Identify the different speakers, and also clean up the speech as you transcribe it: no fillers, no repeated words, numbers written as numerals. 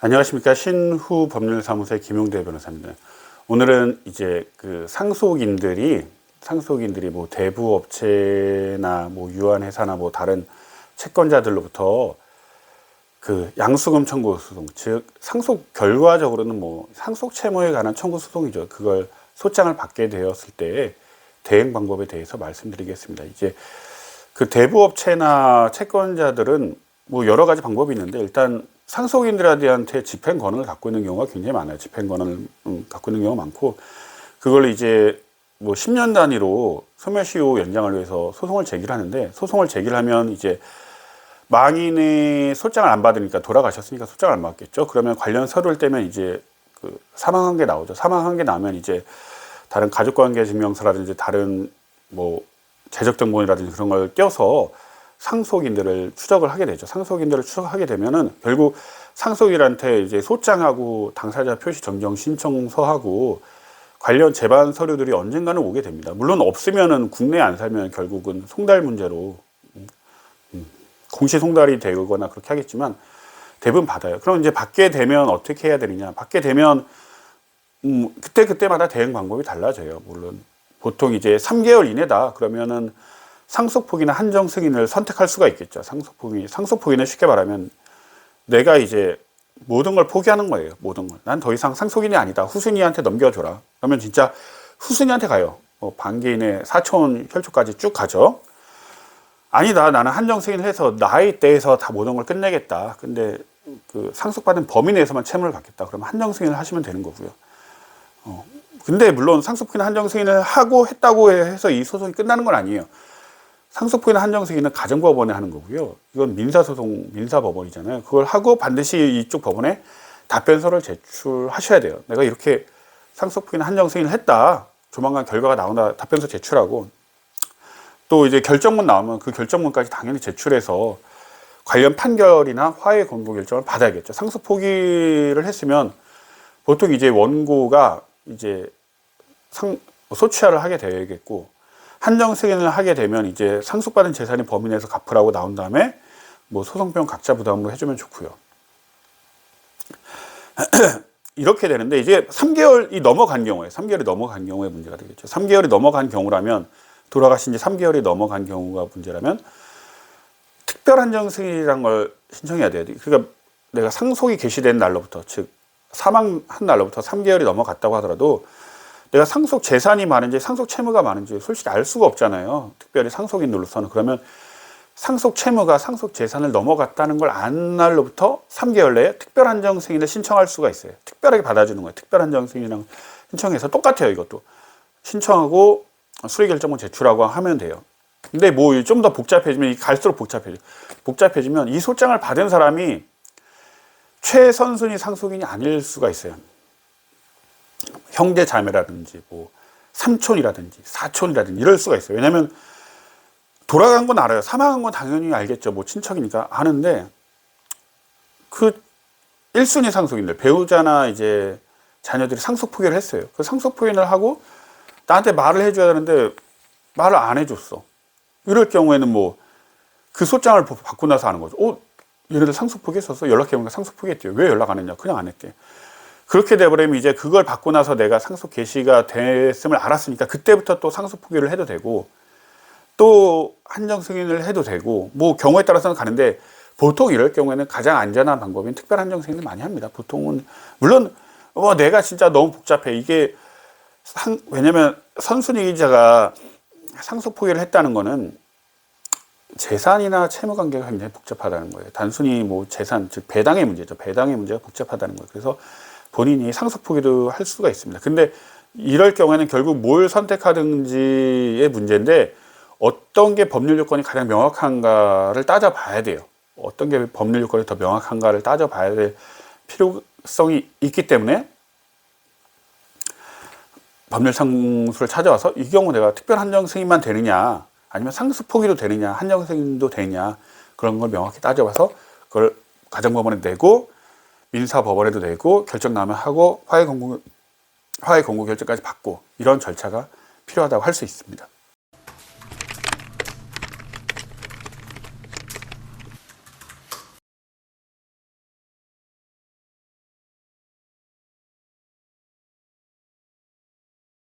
Speaker 1: 안녕하십니까. 신후 법률사무소의 김용대 변호사입니다. 오늘은 이제 그 상속인들이 뭐 대부업체나 뭐 유한회사나 뭐 다른 채권자들로부터 그 양수금 청구 소송, 즉 상속 결과적으로는 뭐 상속 채무에 관한 청구 소송이죠. 그걸 소장을 받게 되었을 때의 대응 방법에 대해서 말씀드리겠습니다. 이제 그 대부업체나 채권자들은 뭐 여러 가지 방법이 있는데, 일단 상속인들한테 집행권을 갖고 있는 경우가 굉장히 많아요. 집행권을 갖고 있는 경우가 많고, 그걸 이제 뭐 10년 단위로 소멸시효 연장을 위해서 소송을 제기를 하는데, 소송을 제기를 하면 이제 망인의 소장을 안 받으니까, 돌아가셨으니까 소장을 안 받겠죠. 그러면 관련 서류를 떼면 이제 그 사망한 게 나오죠. 사망한 게 나오면 이제 다른 가족관계 증명서라든지 다른 뭐 재적정본이라든지 그런 걸 떼어서 상속인들을 추적을 하게 되죠. 상속인들을 추적하게 되면은 결국 상속인한테 이제 소장하고 당사자 표시 정정 신청서하고 관련 재반 서류들이 언젠가는 오게 됩니다. 물론 없으면은 국내에 안 살면 결국은 송달 문제로 공시 송달이 되거나 그렇게 하겠지만 대부분 받아요. 그럼 이제 받게 되면 어떻게 해야 되느냐? 받게 되면 그때마다 대응 방법이 달라져요. 물론 보통 이제 3개월 이내다 그러면은 상속포기나 한정 승인을 선택할 수가 있겠죠. 상속포기는 쉽게 말하면 내가 이제 모든 걸 포기하는 거예요. 모든 걸. 난 더 이상 상속인이 아니다. 후순위한테 넘겨줘라. 그러면 진짜 후순위한테 가요. 뭐 반개인의 사촌 혈족까지 쭉 가죠. 아니다. 나는 한정 승인을 해서 나의 때에서 다 모든 걸 끝내겠다. 근데 그 상속받은 범위 내에서만 채무를 갖겠다. 그러면 한정 승인을 하시면 되는 거고요. 근데 물론 상속포기나 한정 승인을 하고 했다고 해서 이 소송이 끝나는 건 아니에요. 상속포기나 한정 승인은 가정법원에 하는 거고요. 이건 민사소송, 민사법원이잖아요. 그걸 하고 반드시 이쪽 법원에 답변서를 제출하셔야 돼요. 내가 이렇게 상속포기나 한정 승인을 했다. 조만간 결과가 나온다. 답변서 제출하고, 또 이제 결정문 나오면 그 결정문까지 당연히 제출해서 관련 판결이나 화해 권고 결정을 받아야겠죠. 상속포기를 했으면 보통 이제 원고가 이제 소취하를 하게 되겠고, 한정 승인을 하게 되면 이제 상속받은 재산이 범위 내에서 갚으라고 나온 다음에 뭐 소송비용 각자 부담으로 해주면 좋고요. 이렇게 되는데, 이제 3개월이 넘어간 경우에 문제가 되겠죠. 3개월이 넘어간 경우라면, 돌아가신 지 3개월이 넘어간 경우가 문제라면 특별 한정 승인이라는 걸 신청해야 돼요. 그러니까 내가 상속이 개시된 날로부터, 즉 사망한 날로부터 3개월이 넘어갔다고 하더라도 내가 상속 재산이 많은지 상속 채무가 많은지 솔직히 알 수가 없잖아요. 특별히 상속인으로서는. 그러면 상속 채무가 상속 재산을 넘어갔다는 걸 안 날로부터 3개월 내에 특별 한정 승인을 신청할 수가 있어요. 특별하게 받아주는 거예요. 특별 한정 승인이랑 신청해서 똑같아요. 이것도 신청하고 수리 결정문 제출하고 하면 돼요. 근데 뭐 좀 더 복잡해지면 갈수록 복잡해지면 이 소장을 받은 사람이 최선순위 상속인이 아닐 수가 있어요. 형제 자매라든지 뭐 삼촌이라든지 사촌이라든지 이럴 수가 있어요. 왜냐하면 돌아간 건 알아요. 사망한 건 당연히 알겠죠. 뭐 친척이니까 아는데, 그 1순위 상속인들, 배우자나 이제 자녀들이 상속 포기를 했어요. 그 상속 포기를 하고 나한테 말을 해줘야 되는데 말을 안 해줬어. 이럴 경우에는 뭐 그 소장을 받고 나서 하는 거죠. 얘네들 상속 포기했었어? 연락해보니까 상속 포기했대요. 왜 연락 안 했냐? 그냥 안 했대. 그렇게 돼버리면 이제 그걸 받고 나서 내가 상속 개시가 됐음을 알았으니까 그때부터 또 상속 포기를 해도 되고, 또 한정 승인을 해도 되고, 뭐 경우에 따라서는 가는데, 보통 이럴 경우에는 가장 안전한 방법인 특별 한정 승인을 많이 합니다. 보통은. 물론 내가 진짜 너무 복잡해. 이게 왜냐면 선순위자가 상속 포기를 했다는 거는 재산이나 채무 관계가 굉장히 복잡하다는 거예요. 단순히 뭐 재산, 즉 배당의 문제죠. 배당의 문제가 복잡하다는 거예요. 그래서 본인이 상속 포기도 할 수가 있습니다. 근데 이럴 경우에는 결국 뭘 선택하든지의 문제인데, 어떤 게 법률 요건이 가장 명확한가를 따져봐야 돼요. 어떤 게 법률 요건이 더 명확한가를 따져봐야 될 필요성이 있기 때문에 법률사무소를 찾아와서 이 경우 내가 특별 한정 승인만 되느냐, 아니면 상속 포기도 되느냐, 한정 승인도 되느냐, 그런 걸 명확히 따져봐서 그걸 가정법원에 내고 민사법원에도 내고 결정 나면 하고 화해 권고 결정까지 받고, 이런 절차가 필요하다고 할 수 있습니다.